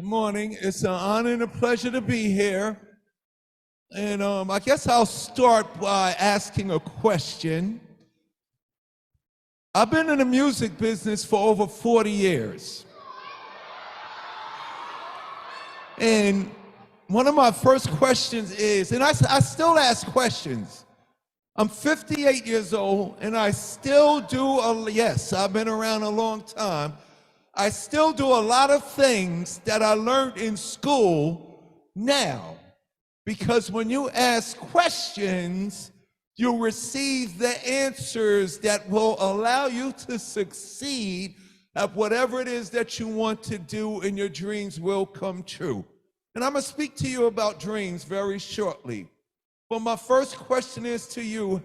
Good morning. It's an honor and a pleasure to be here. And I guess I'll start by asking a question. I've been in the music business for over 40 years. And one of my first questions is, and I still ask questions. I'm 58 years old, and I still do, yes, I've been around a long time. I still do a lot of things that I learned in school now, because when you ask questions, you'll receive the answers that will allow you to succeed at whatever it is that you want to do, and your dreams will come true. And I'm gonna speak to you about dreams very shortly. But my first question is to you,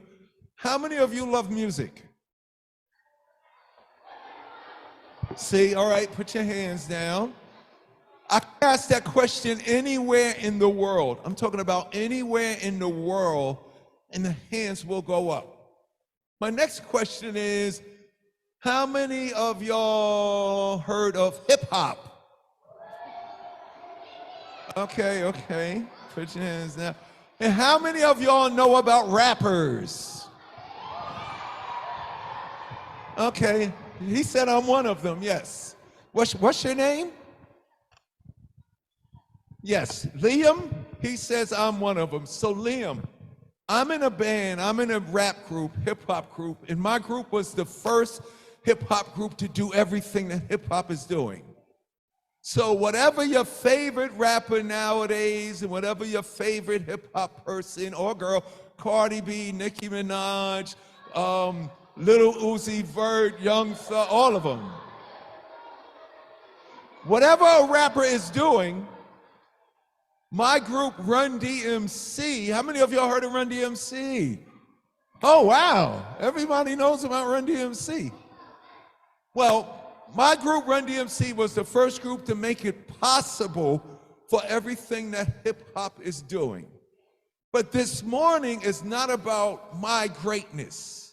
how many of you love music? See, all right, put your hands down. I can ask that question anywhere in the world. I'm talking about anywhere in the world, and the hands will go up. My next question is, how many of y'all heard of hip hop? Okay, put your hands down. And how many of y'all know about rappers? Okay, he said I'm one of them, yes. What's your name? Yes, Liam, he says I'm one of them. So Liam, I'm in a band, I'm in a rap group, hip hop group, and my group was the first hip hop group to do everything that hip hop is doing. So whatever your favorite rapper nowadays, and whatever your favorite hip hop person or girl, Cardi B, Nicki Minaj, Little Uzi Vert, Young Thug, all of them. Whatever a rapper is doing, my group Run DMC, how many of y'all heard of Run DMC? Oh wow, everybody knows about Run DMC. Well, my group Run DMC was the first group to make it possible for everything that hip hop is doing. But this morning is not about my greatness,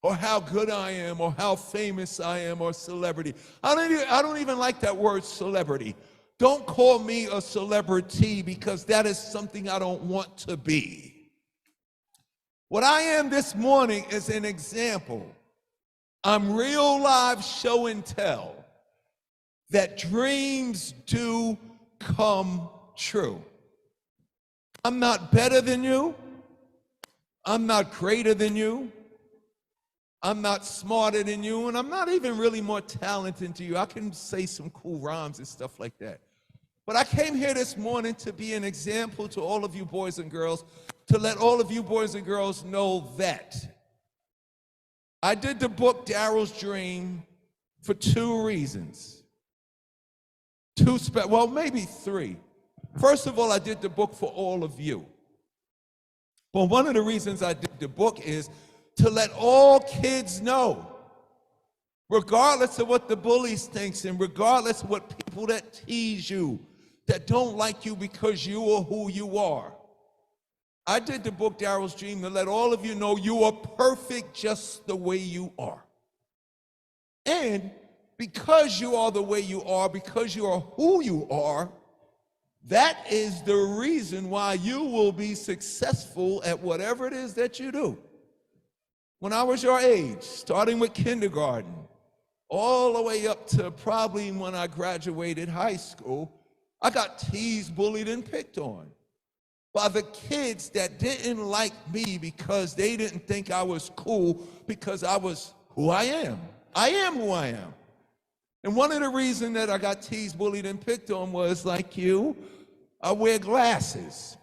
or how good I am, or how famous I am, or celebrity. I don't even like that word celebrity. Don't call me a celebrity, because that is something I don't want to be. What I am this morning is an example. I'm real live show and tell that dreams do come true. I'm not better than you. I'm not greater than you. I'm not smarter than you, and I'm not even really more talented than you. I can say some cool rhymes and stuff like that. But I came here this morning to be an example to all of you boys and girls, to let all of you boys and girls know that I did the book Daryl's Dream for two reasons. Well, maybe three. First of all, I did the book for all of you. But one of the reasons I did the book is to let all kids know, regardless of what the bullies think, and regardless of what people that tease you, that don't like you because you are who you are. I did the book Daryl's Dream to let all of you know you are perfect just the way you are. And because you are the way you are, because you are who you are, that is the reason why you will be successful at whatever it is that you do. When I was your age, starting with kindergarten, all the way up to probably when I graduated high school, I got teased, bullied, and picked on by the kids that didn't like me because they didn't think I was cool, because I was who I am. I am who I am. And one of the reasons that I got teased, bullied, and picked on was, like you, I wear glasses.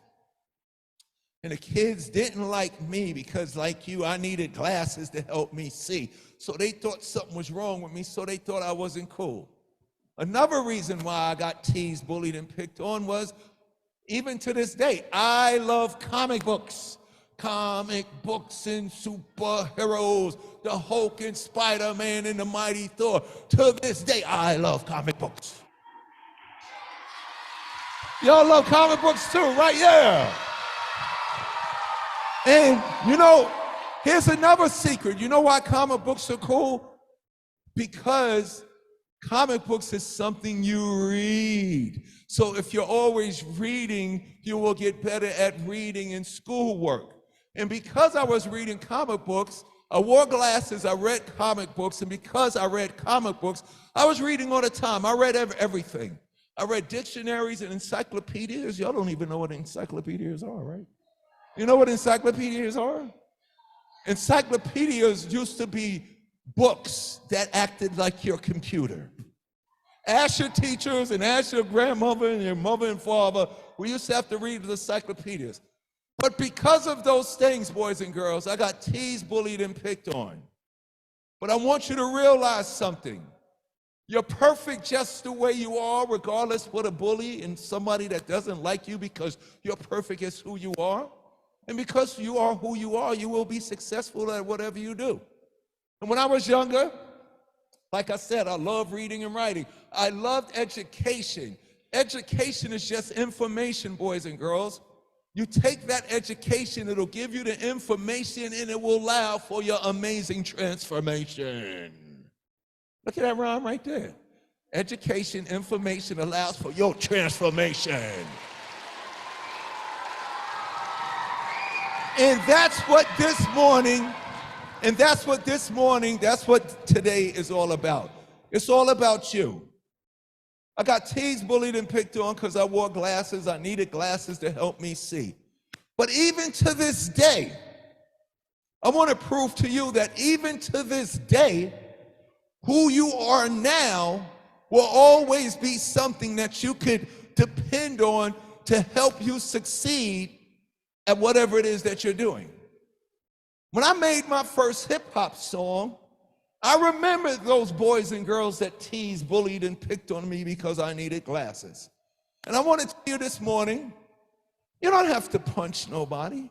And the kids didn't like me because, like you, I needed glasses to help me see. So they thought something was wrong with me, so they thought I wasn't cool. Another reason why I got teased, bullied, and picked on was, even to this day, I love comic books. Comic books and superheroes, the Hulk and Spider-Man and the Mighty Thor. To this day, I love comic books. Y'all love comic books too, right? Yeah. And you know, here's another secret. You know why comic books are cool? Because Comic books is something you read. So if you're always reading, you will get better at reading in schoolwork. And because I was reading comic books, I wore glasses, I read comic books, and because I read comic books, I was reading all the time. I read everything. I read dictionaries and encyclopedias. Y'all don't even know what encyclopedias are, right? You know what encyclopedias are? Encyclopedias used to be books that acted like your computer. Ask your teachers and ask your grandmother and your mother and father. We used to have to read the encyclopedias. But because of those things, boys and girls, I got teased, bullied, and picked on. But I want you to realize something. You're perfect just the way you are, regardless what a bully and somebody that doesn't like you, because you're perfect as who you are. And because you are who you are, you will be successful at whatever you do. And when I was younger, like I said, I loved reading and writing. I loved education. Education is just information, boys and girls. You take that education, it'll give you the information, and it will allow for your amazing transformation. Look at that rhyme right there. Education, information allows for your transformation. And that's what this morning, that's what today is all about. It's all about you. I got teased, bullied, and picked on because I wore glasses. I needed glasses to help me see. But even to this day, I want to prove to you that even to this day, who you are now will always be something that you could depend on to help you succeed at whatever it is that you're doing. When I made my first hip-hop song, I remember those boys and girls that teased, bullied, and picked on me because I needed glasses. And I want to tell you this morning, you don't have to punch nobody.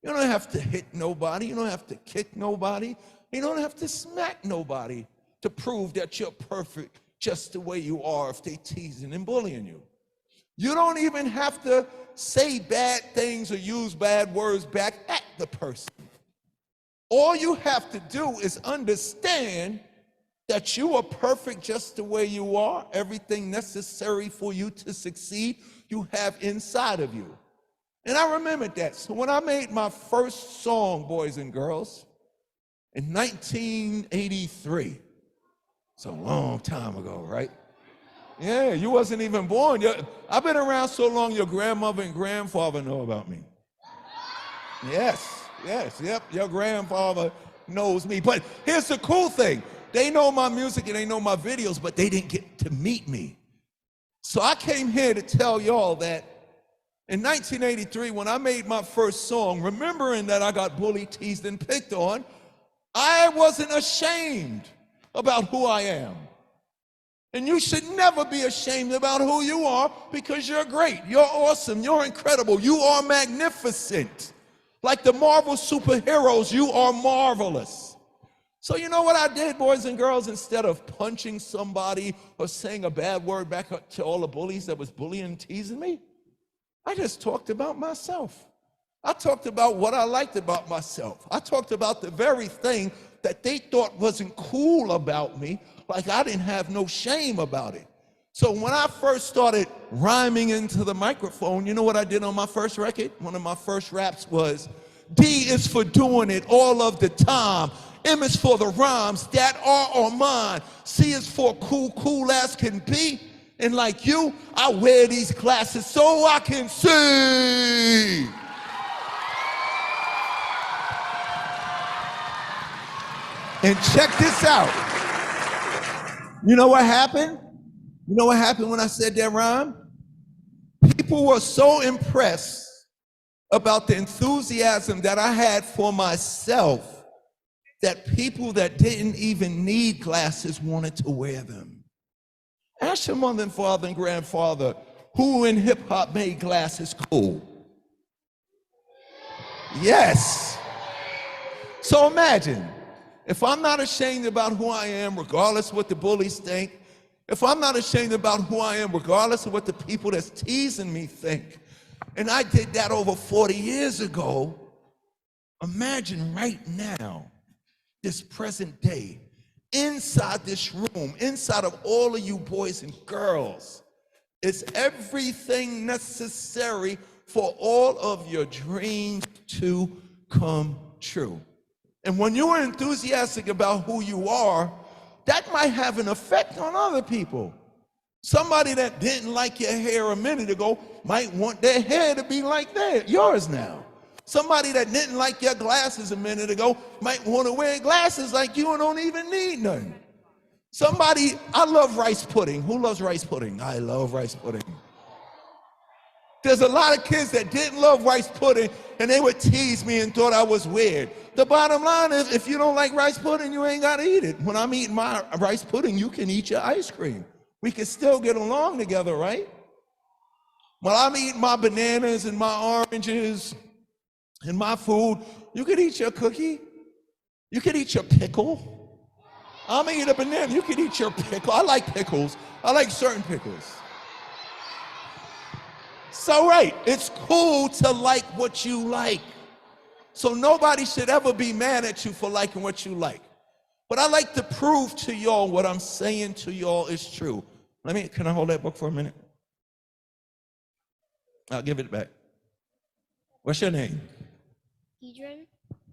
You don't have to hit nobody. You don't have to kick nobody. You don't have to smack nobody to prove that you're perfect just the way you are if they teasing and bullying you. You don't even have to say bad things or use bad words back at the person. All you have to do is understand that you are perfect just the way you are. Everything necessary for you to succeed, you have inside of you. And I remembered that. So when I made my first song, boys and girls, in 1983, it's a long time ago, right? Yeah, you wasn't even born. I've been around so long, your grandmother and grandfather know about me. Yes, yep, your grandfather knows me. But here's the cool thing. They know my music and they know my videos, but they didn't get to meet me. So I came here to tell y'all that in 1983, when I made my first song, remembering that I got bullied, teased, and picked on, I wasn't ashamed about who I am. And you should never be ashamed about who you are, because you're great, you're awesome, you're incredible, you are magnificent. Like the Marvel superheroes, you are marvelous. So you know what I did, boys and girls? Instead of punching somebody or saying a bad word back to all the bullies that was bullying and teasing me, I just talked about myself. I talked about what I liked about myself. I talked about the very thing that they thought wasn't cool about me, like I didn't have no shame about it. So when I first started rhyming into the microphone, you know what I did on my first record? One of my first raps was, D is for doing it all of the time. M is for the rhymes that are mine. C is for cool as can be. And like you, I wear these glasses so I can see. And check this out. You know what happened? You know what happened when I said that rhyme? People were so impressed about the enthusiasm that I had for myself that people that didn't even need glasses wanted to wear them. Ask your mother and father and grandfather who in hip hop made glasses cool. Yes. So imagine, if I'm not ashamed about who I am, regardless of what the bullies think, if I'm not ashamed about who I am, regardless of what the people that's teasing me think, and I did that over 40 years ago, imagine right now, this present day, inside this room, inside of all of you boys and girls, is everything necessary for all of your dreams to come true. And when you are enthusiastic about who you are, that might have an effect on other people. Somebody that didn't like your hair a minute ago might want their hair to be like yours now. Somebody that didn't like your glasses a minute ago might want to wear glasses like you and don't even need none. I love rice pudding. Who loves rice pudding? I love rice pudding. There's a lot of kids that didn't love rice pudding and they would tease me and thought I was weird. The bottom line is, if you don't like rice pudding, you ain't got to eat it. When I'm eating my rice pudding, you can eat your ice cream. We can still get along together, right? While I'm eating my bananas and my oranges and my food, you can eat your cookie. You can eat your pickle. I'm eating a banana, you can eat your pickle. I like pickles. I like certain pickles. So right, it's cool to like what you like. So nobody should ever be mad at you for liking what you like. But I like to prove to y'all what I'm saying to y'all is true. Can I hold that book for a minute? I'll give it back. What's your name? Keedron.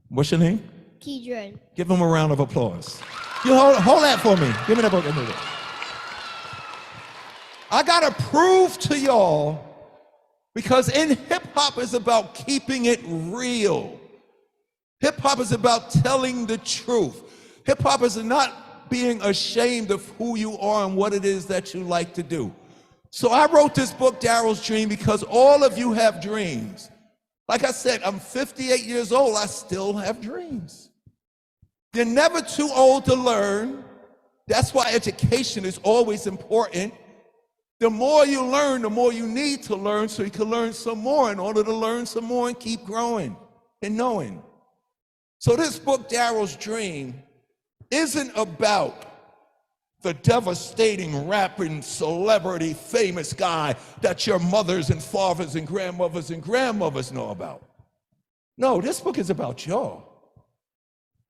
What's your name? Keedron. Give him a round of applause. You hold that for me. Give me that book. I gotta prove to y'all, because in hip hop is about keeping it real. Hip hop is about telling the truth. Hip hop is not being ashamed of who you are and what it is that you like to do. So I wrote this book, Daryl's Dream, because all of you have dreams. Like I said, I'm 58 years old, I still have dreams. You're never too old to learn. That's why education is always important. The more you learn, the more you need to learn, so you can learn some more in order to learn some more and keep growing and knowing. So this book, Daryl's Dream, isn't about the devastating, rapping, celebrity, famous guy that your mothers and fathers and grandmothers know about. No, this book is about y'all.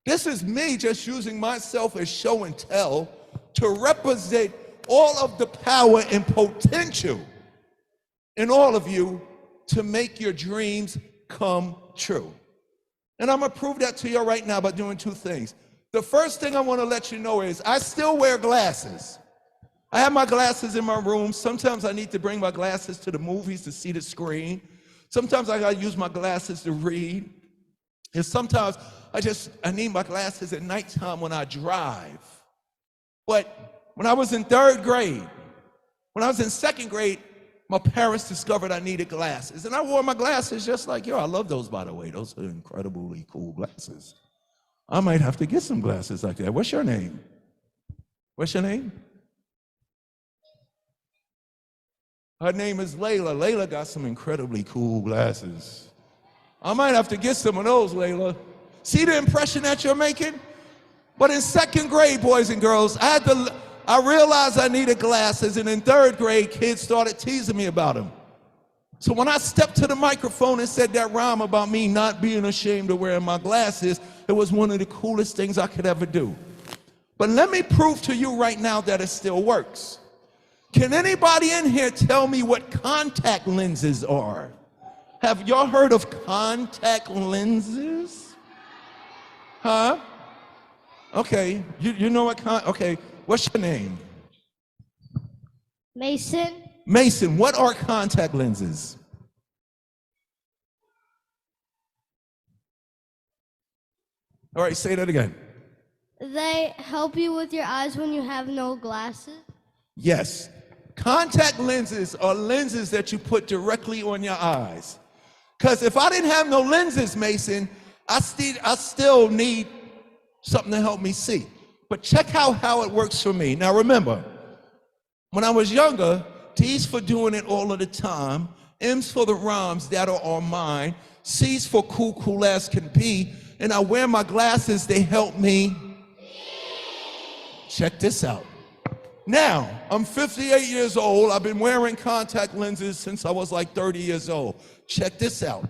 This is me just using myself as show and tell to represent all of the power and potential in all of you to make your dreams come true. And I'm gonna prove that to you right now by doing two things. The first thing I wanna let you know is I still wear glasses. I have my glasses in my room. Sometimes I need to bring my glasses to the movies to see the screen. Sometimes I gotta use my glasses to read. And sometimes I need my glasses at nighttime when I drive. But when I was in third grade, when I was in second grade, my parents discovered I needed glasses. And I wore my glasses just like you. I love those, by the way. Those are incredibly cool glasses. I might have to get some glasses like that. What's your name? What's your name? Her name is Layla. Layla got some incredibly cool glasses. I might have to get some of those, Layla. See the impression that you're making? But in second grade, boys and girls, I realized I needed glasses, and in third grade, kids started teasing me about them. So when I stepped to the microphone and said that rhyme about me not being ashamed of wearing my glasses, it was one of the coolest things I could ever do. But let me prove to you right now that it still works. Can anybody in here tell me what contact lenses are? Have y'all heard of contact lenses? Huh? Okay, you know what okay, what's your name? Mason. Mason, what are contact lenses? All right, say that again. They help you with your eyes when you have no glasses? Yes. Contact lenses are lenses that you put directly on your eyes. Because if I didn't have no lenses, Mason, I still need something to help me see. But check out how it works for me. Now remember, when I was younger, D's for doing it all of the time, M's for the rhymes that are on mine, C's for cool as can be, and I wear my glasses, they help me. Check this out. Now, I'm 58 years old. I've been wearing contact lenses since I was like 30 years old. Check this out.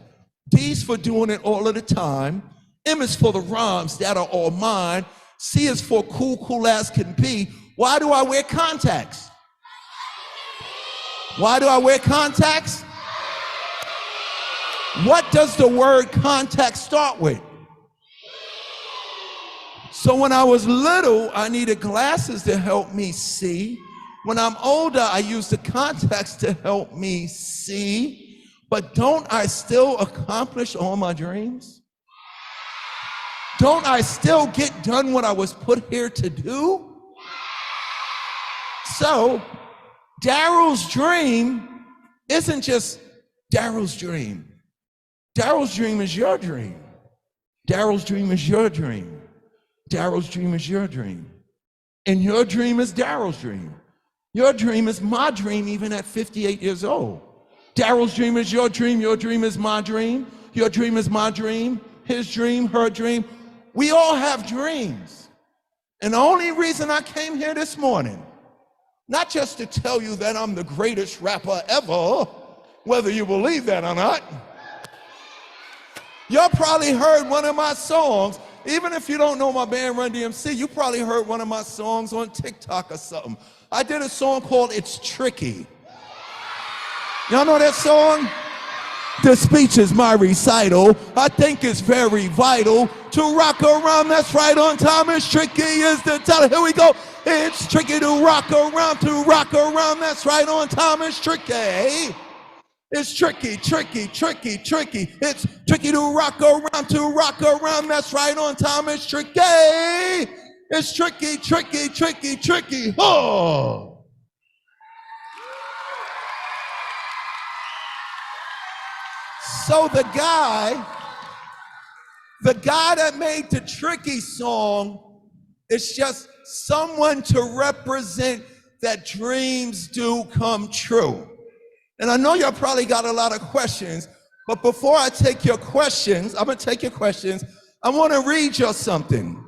D's for doing it all of the time. M is for the rhymes that are all mine. C is for cool, cool as can be. Why do I wear contacts? Why do I wear contacts? What does the word contact start with? So when I was little, I needed glasses to help me see. When I'm older, I use the contacts to help me see. But don't I still accomplish all my dreams? Don't I still get done what I was put here to do? So, Daryl's dream isn't just Daryl's dream. Daryl's dream is your dream. Daryl's dream is your dream. Daryl's dream is your dream. And your dream is Daryl's dream. Your dream is my dream even at 58 years old. Daryl's dream is your dream is my dream. Your dream is my dream, his dream, her dream. We all have dreams. And the only reason I came here this morning, not just to tell you that I'm the greatest rapper ever, whether you believe that or not. Y'all probably heard one of my songs. Even if you don't know my band Run DMC, you probably heard one of my songs on TikTok or something. I did a song called It's Tricky. Y'all know that song? The speech is my recital. I think it's very vital to rock around. That's right on time. It's tricky is the title. Here we go. It's tricky to rock around, to rock around. That's right on time. It's tricky. It's tricky, tricky, tricky, tricky. It's tricky to rock around, to rock around. That's right on time. It's tricky. It's tricky, tricky, tricky, tricky. Oh. So the guy that made the tricky song is just someone to represent that dreams do come true. And I know y'all probably got a lot of questions, but before I take your questions, I'm gonna take your questions, I wanna read you something.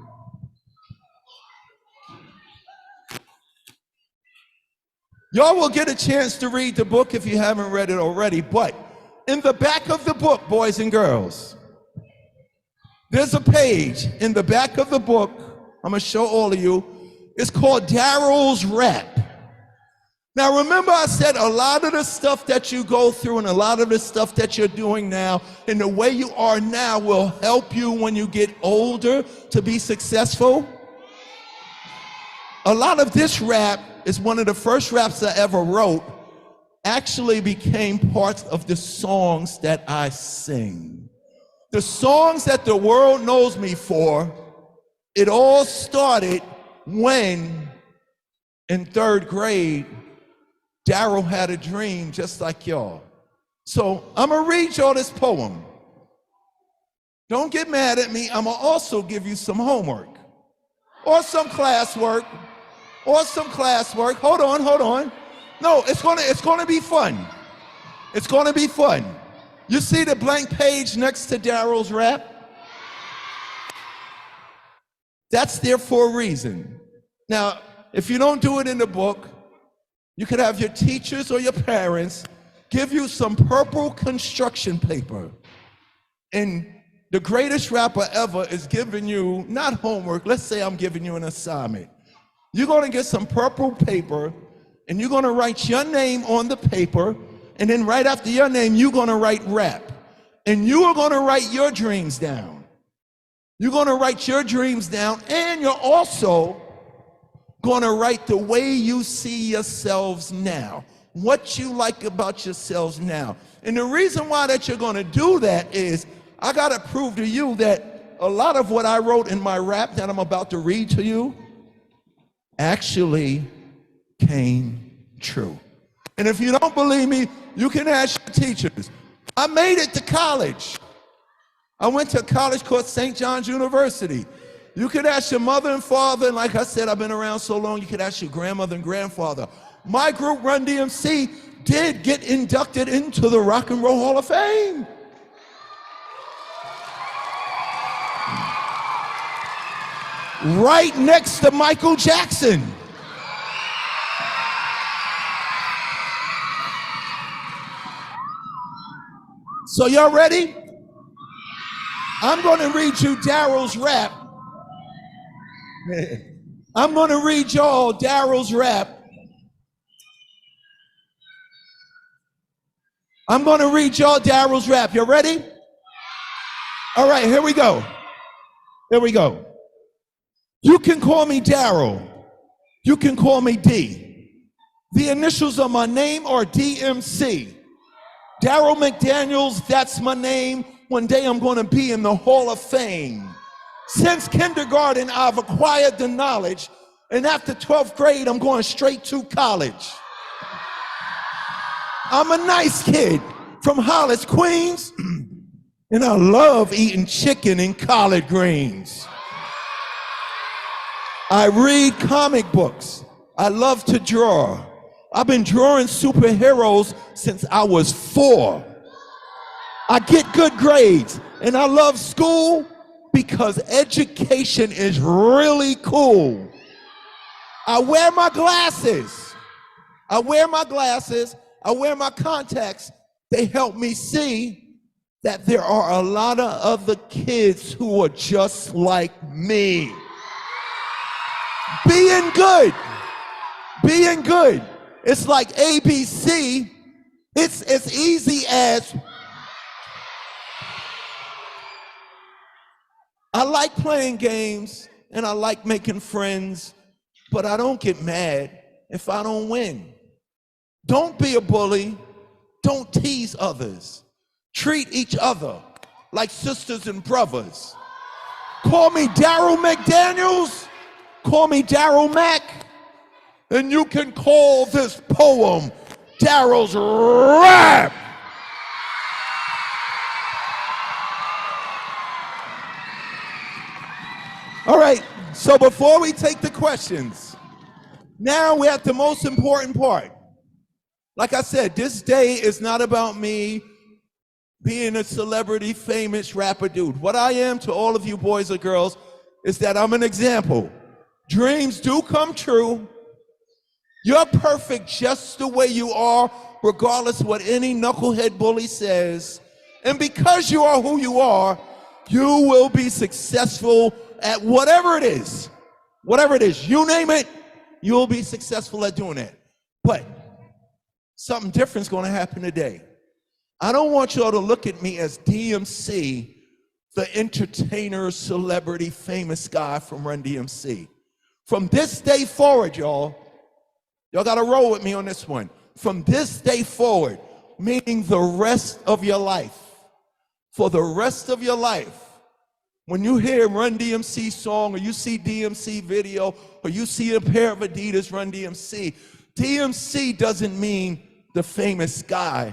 Y'all will get a chance to read the book if you haven't read it already, but in the back of the book, boys and girls, there's a page in the back of the book, I'm gonna show all of you, it's called Daryl's Rap. Now remember I said a lot of the stuff that you go through and a lot of the stuff that you're doing now and the way you are now will help you when you get older to be successful. A lot of this rap is one of the first raps I ever wrote, actually became parts of the songs that I sing. The songs that the world knows me for, it all started when in 3rd grade, Daryl had a dream just like y'all. So I'm gonna read y'all this poem. Don't get mad at me, I'm gonna also give you some homework. Or some classwork. Hold on. No, it's gonna be fun. It's gonna be fun. You see the blank page next to Daryl's rap? That's there for a reason. Now, if you don't do it in the book, you could have your teachers or your parents give you some purple construction paper. And the greatest rapper ever is giving you, not homework, let's say I'm giving you an assignment. You're gonna get some purple paper and you're gonna write your name on the paper, and then right after your name, you're gonna write rap. And you are gonna write your dreams down. You're gonna write your dreams down, and you're also gonna write the way you see yourselves now, what you like about yourselves now. And the reason why that you're gonna do that is, I gotta prove to you that a lot of what I wrote in my rap that I'm about to read to you actually came true. And if you don't believe me, you can ask your teachers. I made it to college. I went to a college called St. John's University. You could ask your mother and father, and like I said, I've been around so long, you could ask your grandmother and grandfather. My group, Run DMC, did get inducted into the Rock and Roll Hall of Fame. Right next to Michael Jackson. So y'all ready? I'm gonna read you Daryl's rap. I'm going to read y'all Daryl's rap. I'm going to read y'all Daryl's rap. You ready? All right, here we go. Here we go. You can call me Daryl. You can call me D. The initials of my name are DMC. Daryl McDaniels, that's my name. One day I'm going to be in the Hall of Fame. Since kindergarten, I've acquired the knowledge, and after 12th grade, I'm going straight to college. I'm a nice kid from Hollis, Queens, and I love eating chicken and collard greens. I read comic books. I love to draw. I've been drawing superheroes since I was 4. I get good grades, and I love school because education is really cool. I wear my glasses. I wear my contacts. They help me see that there are a lot of other kids who are just like me. Being good. It's like ABC. It's as easy as I like playing games and I like making friends, but I don't get mad if I don't win. Don't be a bully. Don't tease others. Treat each other like sisters and brothers. Call me Daryl McDaniels. Call me Daryl Mack. And you can call this poem Daryl's rap. All right, so before we take the questions, now we're at the most important part. Like I said, this day is not about me being a celebrity, famous rapper dude. What I am to all of you boys or girls is that I'm an example. Dreams do come true. You're perfect just the way you are, regardless of what any knucklehead bully says. And because you are who you are, you will be successful at whatever it is. Whatever it is, you name it, you'll be successful at doing it. But something different is going to happen today. I don't want y'all to look at me as DMC, the entertainer, celebrity, famous guy from Run DMC. From this day forward, y'all got to roll with me on this one. From this day forward, meaning the rest of your life, for the rest of your life, when you hear Run DMC song or you see DMC video or you see a pair of Adidas Run DMC, DMC doesn't mean the famous guy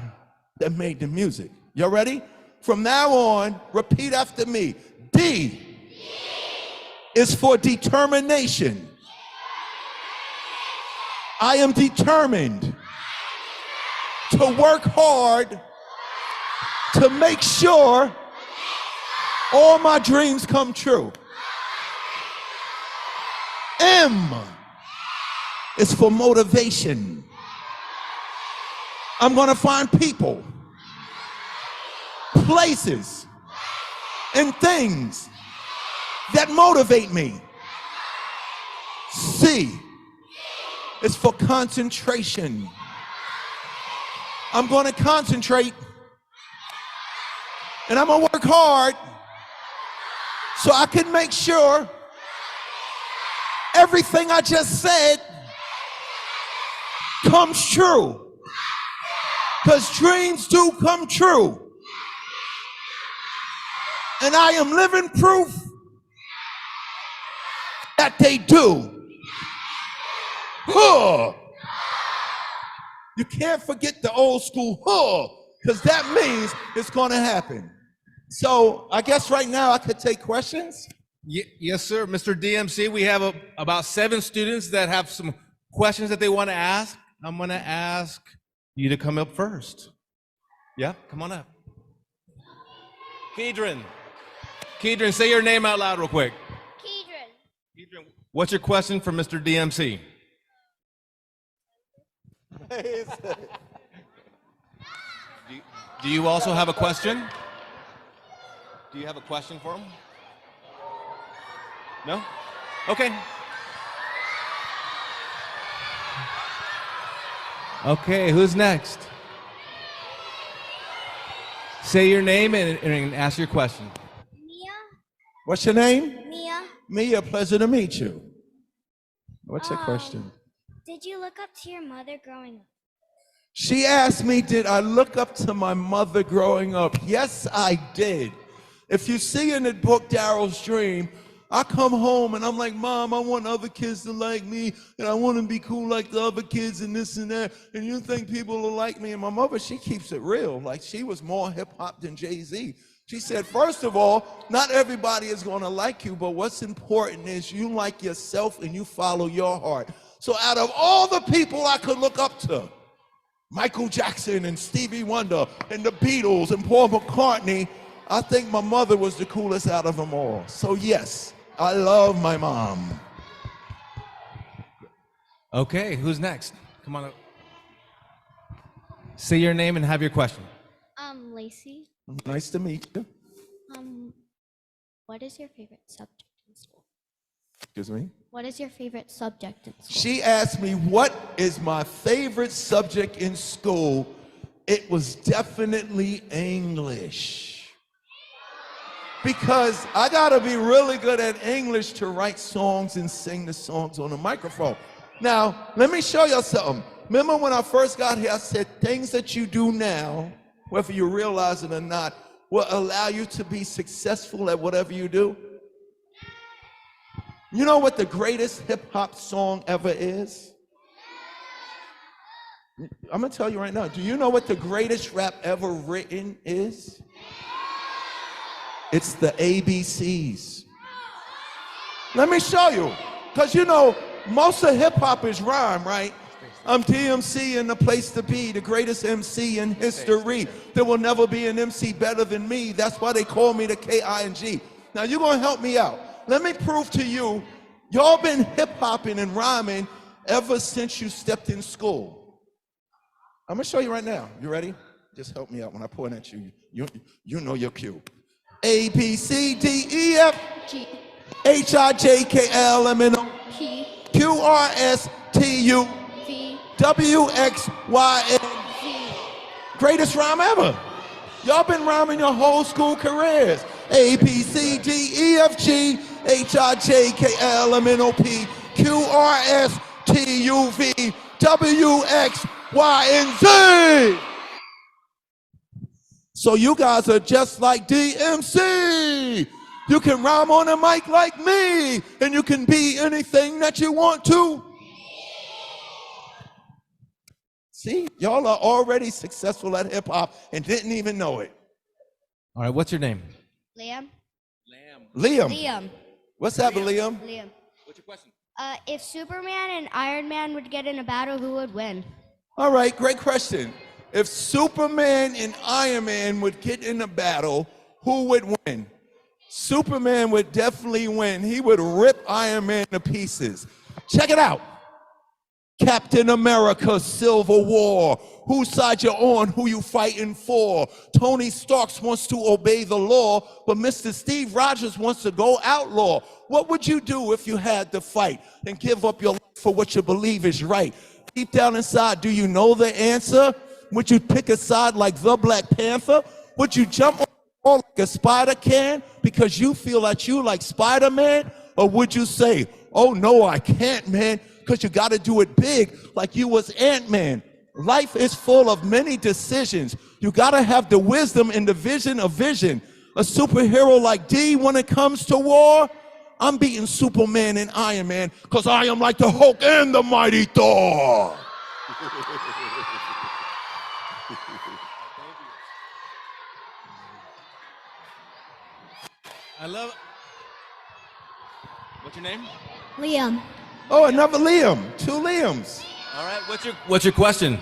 that made the music. Y'all ready? From now on, repeat after me. D is for determination. I am determined to work hard to make sure all my dreams come true. M is for motivation. I'm gonna find people, places, and things that motivate me. C is for concentration. I'm gonna concentrate and I'm gonna work hard so I can make sure everything I just said comes true. Because dreams do come true. And I am living proof that they do. Huh. You can't forget the old school huh, because that means it's gonna happen. So I guess right now I could take questions. Yes, sir. Mr. DMC, we have about 7 students that have some questions that they want to ask. I'm going to ask you to come up first. Yeah, come on up. Kedron, say your name out loud real quick. Kedron, what's your question for Mr. DMC? Do you also have a question? Do you have a question for him? No? Okay. Okay, who's next? Say your name and ask your question. Mia. What's your name? Mia. Mia, pleasure to meet you. What's your question? Did you look up to your mother growing up? She asked me, did I look up to my mother growing up? Yes, I did. If you see in the book, Daryl's Dream, I come home and I'm like, Mom, I want other kids to like me, and I want to be cool like the other kids and this and that, and you think people will like me. And my mother, she keeps it real. Like, she was more hip-hop than Jay-Z. She said, first of all, not everybody is going to like you, but what's important is you like yourself and you follow your heart. So out of all the people I could look up to, Michael Jackson and Stevie Wonder and the Beatles and Paul McCartney, I think my mother was the coolest out of them all. So yes, I love my mom. Okay, who's next? Come on up. Say your name and have your question. Lacey. Nice to meet you. What is your favorite subject in school? Excuse me? What is your favorite subject in school? She asked me, what is my favorite subject in school? It was definitely English. Because I gotta be really good at English to write songs and sing the songs on the microphone. Now, let me show you something. Remember when I first got here, I said things that you do now, whether you realize it or not, will allow you to be successful at whatever you do. You know what the greatest hip-hop song ever is? I'm gonna tell you right now, do you know what the greatest rap ever written is? It's the ABCs. Let me show you, because you know, most of hip-hop is rhyme, right? I'm DMC in the place to be, the greatest MC in history. There will never be an MC better than me. That's why they call me the K-I-N-G. Now you're gonna help me out. Let me prove to you, y'all been hip-hopping and rhyming ever since you stepped in school. I'm gonna show you right now. You ready? Just help me out when I point at you. You know your cue. A, B, C, D, E, F, G. H, I, J, K, L, M, N, O, P. Q, R, S, T, U, V. W, X, Y, N. Z. Greatest rhyme ever. Y'all been rhyming your whole school careers. A, B, C, D, E, F, G, H, I, J, K, L, M, N, O, P, Q, R, S, T, U, V, W, X, Y, and Z. So you guys are just like DMC. You can rhyme on a mic like me, and you can be anything that you want to. See, y'all are already successful at hip hop and didn't even know it. All right, what's your name? Liam. Liam. Liam. What's happening, Liam? Liam. What's your question? If Superman and Iron Man would get in a battle, who would win? All right, great question. If Superman and Iron Man would get in a battle, who would win? Superman would definitely win. He would rip Iron Man to pieces. Check it out. Captain America, Civil War. Whose side you're on, who you fighting for. Tony Stark wants to obey the law, but Mr. Steve Rogers wants to go outlaw. What would you do if you had to fight and give up your life for what you believe is right? Deep down inside, do you know the answer? Would you pick a side like the Black Panther? Would you jump on the wall like a spider can because you feel that you like Spider-Man? Or would you say, oh no, I can't, man, because you got to do it big like you was Ant-Man? Life is full of many decisions. You got to have the wisdom and the vision of vision. A superhero like D, when it comes to war, I'm beating Superman and Iron Man because I am like the Hulk and the mighty Thor. I love it. What's your name? Liam. Oh, another Liam. Two Liams. All right, what's your question?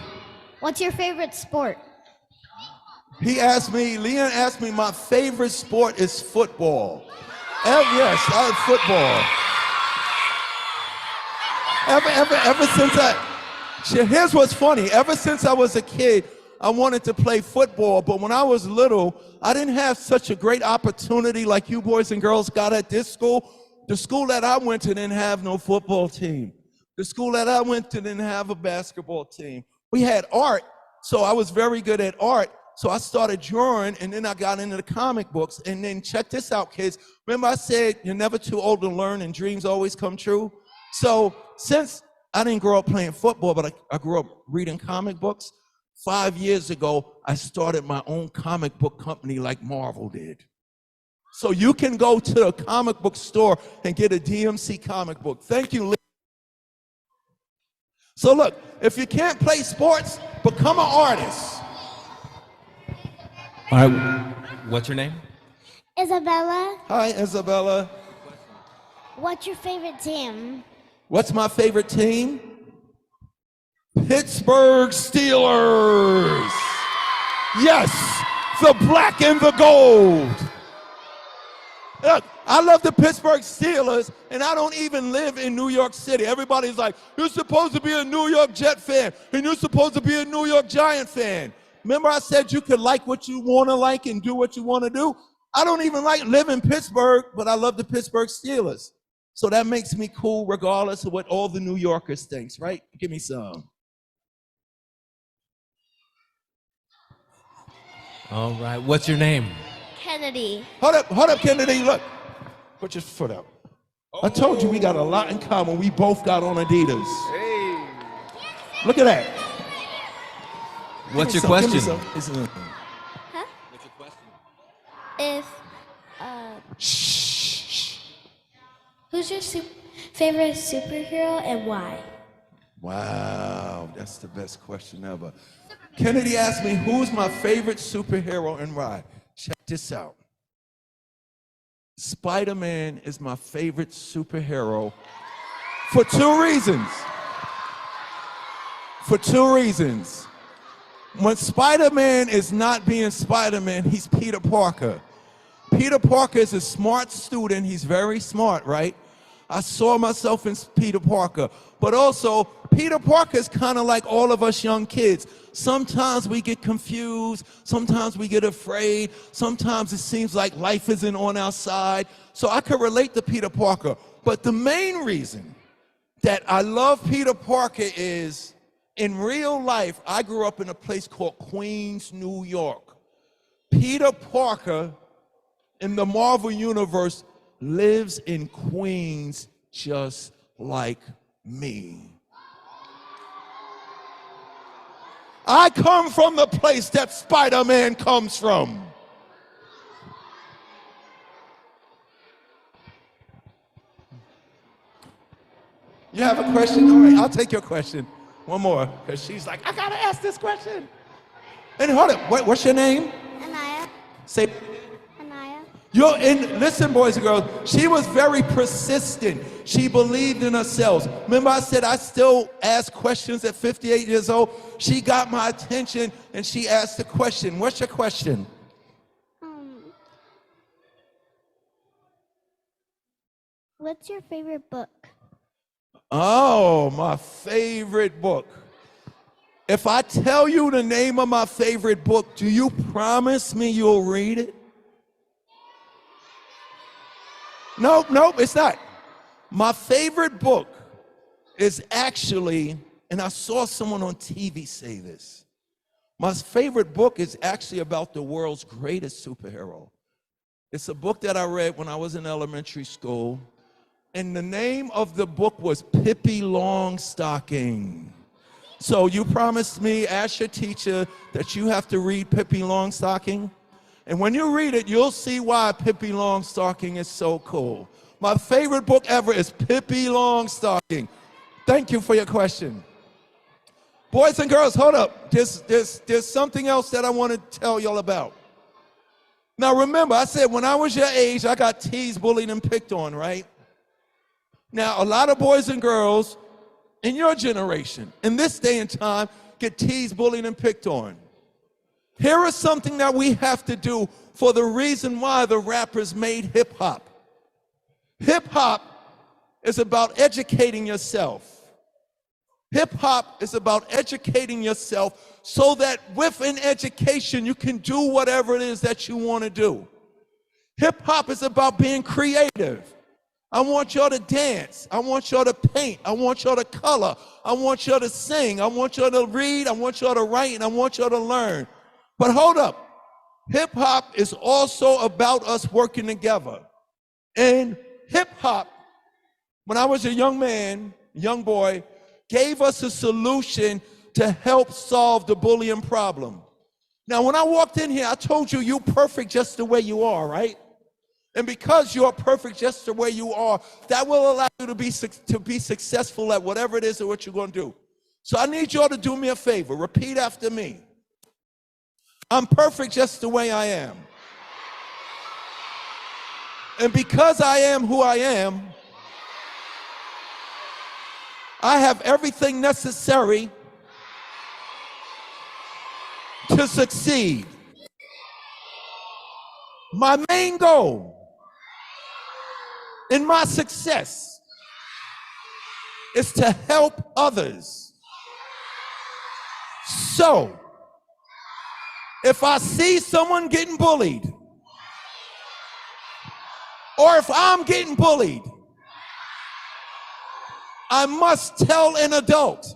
What's your favorite sport? Leon asked me, my favorite sport is football. Yes, I football. Ever since here's what's funny. Ever since I was a kid, I wanted to play football, but when I was little, I didn't have such a great opportunity like you boys and girls got at this school. The school that I went to didn't have no football team. The school that I went to didn't have a basketball team. We had art, so I was very good at art. So I started drawing, and then I got into the comic books. And then check this out, kids. Remember I said you're never too old to learn and dreams always come true? So since I didn't grow up playing football, but I grew up reading comic books, 5 years ago, I started my own comic book company like Marvel did. So you can go to a comic book store and get a DMC comic book. Thank you. So look, if you can't play sports, become an artist. All right, what's your name? Isabella, Hi, Isabella. what's your favorite team? What's my favorite team? Pittsburgh Steelers. Yes, the black and the gold. Look, I love the Pittsburgh Steelers, and I don't even live in New York City. Everybody's like, you're supposed to be a New York Jet fan, and you're supposed to be a New York Giant fan. Remember I said you could like what you want to like and do what you want to do? I don't even live in Pittsburgh, but I love the Pittsburgh Steelers. So that makes me cool regardless of what all the New Yorkers think, right? Give me some. All right, what's your name? Kennedy. Hold up, Kennedy, look. Put your foot up. I told you we got a lot in common. We both got on Adidas. Hey. Look at that. What's your Give me question? some. Huh? What's your question? If, Shh. who's your favorite superhero and why? Wow, that's the best question ever. Kennedy asked me, who's my favorite superhero and why? Check this out. Spider-Man is my favorite superhero for two reasons. For two reasons. When Spider-Man is not being Spider-Man, he's Peter Parker. Peter Parker is a smart student. He's very smart, right? I saw myself in Peter Parker. But also, Peter Parker is kind of like all of us young kids. Sometimes we get confused. Sometimes we get afraid. Sometimes it seems like life isn't on our side. So I could relate to Peter Parker. But the main reason that I love Peter Parker is, in real life, I grew up in a place called Queens, New York. Peter Parker in the Marvel Universe lives in Queens just like me. I come from the place that Spider-Man comes from. You have a question? All right, I'll take your question. One more, because she's like, I gotta ask this question. And hold up, what's your name? Anaya. Say, Anaya. listen, boys and girls, she was very persistent. She believed in herself. Remember I said I still ask questions at 58 years old? She got my attention and she asked the question. What's your question? What's your favorite book? Oh, my favorite book. If I tell you the name of my favorite book, do you promise me you'll read it? Nope, it's not. My favorite book is actually, and I saw someone on TV say this, my favorite book is actually about the world's greatest superhero. It's a book that I read when I was in elementary school, and the name of the book was Pippi Longstocking. So you promised me, ask your teacher, that you have to read Pippi Longstocking. And when you read it, you'll see why Pippi Longstocking is so cool. My favorite book ever is Pippi Longstocking. Thank you for your question. Boys and girls, hold up. There's something else that I want to tell y'all about. Now remember, I said when I was your age, I got teased, bullied, and picked on, right? Now, a lot of boys and girls in your generation, in this day and time, get teased, bullied, and picked on. Here is something that we have to do for the reason why the rappers made hip-hop. Hip-hop is about educating yourself. Hip-hop is about educating yourself so that with an education, you can do whatever it is that you want to do. Hip-hop is about being creative. I want y'all to dance. I want y'all to paint. I want y'all to color. I want y'all to sing. I want y'all to read. I want y'all to write, and I want y'all to learn. But hold up. Hip hop is also about us working together. And hip hop, when I was a young man, young boy, gave us a solution to help solve the bullying problem. Now, when I walked in here, I told you you're perfect just the way you are, right? And because you're perfect just the way you are, that will allow you to be successful at whatever it is that what you're going to do. So I need y'all to do me a favor. Repeat after me. I'm perfect just the way I am. And because I am who I am, I have everything necessary to succeed. My main goal in my success is to help others. So, if I see someone getting bullied, or if I'm getting bullied, I must tell an adult.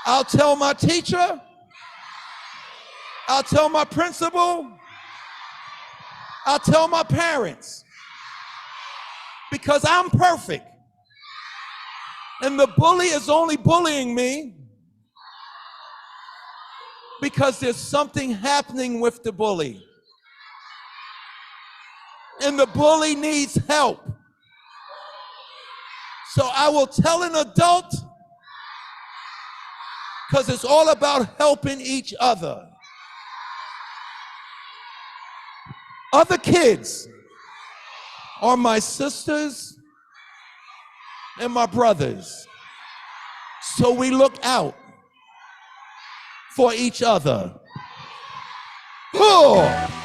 I'll tell my teacher, I'll tell my principal, I'll tell my parents, because I'm perfect. And the bully is only bullying me because there's something happening with the bully. And the bully needs help. So I will tell an adult because it's all about helping each other. Other kids are my sisters and my brothers. So we look out for each other. Oh.